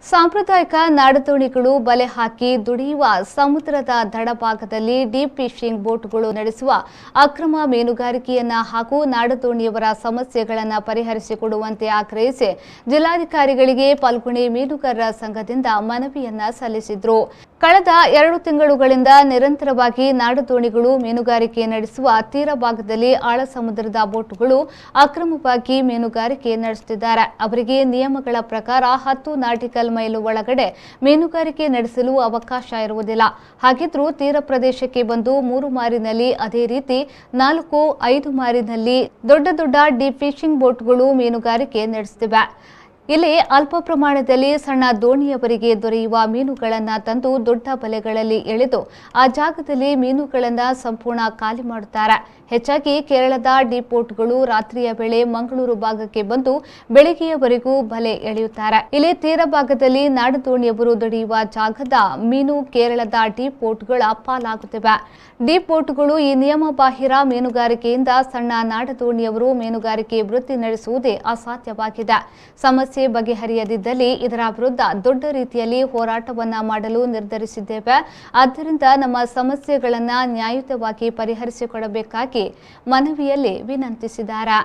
ಸಾಂಪ್ರದಾಯಿಕ ನಾಡದೋಣಿಗಳು ಬಲೆ ಹಾಕಿ ದುಡಿಯುವ ಸಮುದ್ರದ ದಡಭಾಗದಲ್ಲಿ ಡೀಪ್ ಫಿಶಿಂಗ್ ಬೋಟ್ಗಳು ನಡೆಸುವ ಅಕ್ರಮ ಮೀನುಗಾರಿಕೆಯನ್ನ ಹಾಗೂ ನಾಡದೋಣಿಯವರ ಸಮಸ್ಯೆಗಳನ್ನು ಪರಿಹರಿಸಿಕೊಡುವಂತೆ ಆಗ್ರಹಿಸಿ ಜಿಲ್ಲಾಧಿಕಾರಿಗಳಿಗೆ ಪಾಲ್ಗುಣಿ ಮೀನುಗಾರರ ಸಂಘದಿಂದ ಮನವಿಯನ್ನ ಸಲ್ಲಿಸಿದ್ರು. ಕಳೆದ 2 ತಿಂಗಳುಗಳಿಂದ ನಿರಂತರವಾಗಿ ನಾಡದೋಣಿಗಳು ಮೀನುಗಾರಿಕೆ ನಡೆಸುವ ತೀರ ಭಾಗದಲ್ಲಿ ಆಳ ಸಮುದ್ರದ ಬೋಟ್ಗಳು ಅಕ್ರಮವಾಗಿ ಮೀನುಗಾರಿಕೆ ನಡೆಸುತ್ತಿದ್ದಾರೆ. ಅವರಿಗೆ ನಿಯಮಗಳ ಪ್ರಕಾರ 10 ನಾಟಿಕಲ್ ಮೈಲು ಒಳಗಡೆ ಮೀನುಗಾರಿಕೆ ನಡೆಸಲು ಅವಕಾಶ ಇರುವುದಿಲ್ಲ. ಹಾಗಿದ್ರೂ ತೀರ ಪ್ರದೇಶಕ್ಕೆ ಬಂದು 3 ಮಾರಿನಲ್ಲಿ ಅದೇ ರೀತಿ 4-5 ಮಾರಿನಲ್ಲಿ ದೊಡ್ಡ ಡೀಪ್ ಫಿಶಿಂಗ್ ಬೋಟ್ಗಳು ಮೀನುಗಾರಿಕೆ ನಡೆಸುತ್ತಿವೆ. ಇಲ್ಲಿ ಅಲ್ಪ ಪ್ರಮಾಣದಲ್ಲಿ ಸಣ್ಣ ದೋಣಿಯವರಿಗೆ ದೊರೆಯುವ ಮೀನುಗಳನ್ನು ತಂದು ದೊಡ್ಡ ಬಲೆಗಳಲ್ಲಿ ಎಳೆದು ಆ ಜಾಗದಲ್ಲಿ ಮೀನುಗಳನ್ನು ಸಂಪೂರ್ಣ ಖಾಲಿ ಮಾಡುತ್ತಾರೆ. ಹೆಚ್ಚಾಗಿ ಕೇರಳದ ಡೀಪ್ ಬೋಟ್ಗಳು ರಾತ್ರಿಯ ವೇಳೆ ಮಂಗಳೂರು ಭಾಗಕ್ಕೆ ಬಂದು ಬೆಳಗ್ಗೆಯವರೆಗೂ ಬಲೆ ಎಳೆಯುತ್ತಾರೆ. ಇಲ್ಲಿ ತೀರ ಭಾಗದಲ್ಲಿ ನಾಡದೋಣಿಯವರು ದುಡಿಯುವ ಜಾಗದ ಮೀನು ಕೇರಳದ ಡೀಪ್ ಬೋಟ್ಗಳ ಪಾಲಾಗುತ್ತಿವೆ. ಡೀಪ್ ಬೋಟ್ಗಳು ಈ ನಿಯಮ ಬಾಹಿರ ಮೀನುಗಾರಿಕೆಯಿಂದ ಸಣ್ಣ ನಾಡದೋಣಿಯವರು ಮೀನುಗಾರಿಕೆ ವೃತ್ತಿ ನಡೆಸುವುದೇ ಅಸಾಧ್ಯವಾಗಿದೆ. ಸಮಸ್ಯೆ ಬಗೆಹರಿಯದಿದ್ದಲ್ಲಿ ಇದರ ವಿರುದ್ಧ ದೊಡ್ಡ ರೀತಿಯಲ್ಲಿ ಹೋರಾಟವನ್ನ ಮಾಡಲು ನಿರ್ಧರಿಸಿದ್ದೇವೆ. ಆದ್ದರಿಂದ ನಮ್ಮ ಸಮಸ್ಯೆಗಳನ್ನು ನ್ಯಾಯಯುತವಾಗಿ ಪರಿಹರಿಸಿಕೊಡಬೇಕಾಗಿ ಮನವಿಯಲ್ಲಿ ವಿನಂತಿಸಿದ್ದಾರೆ.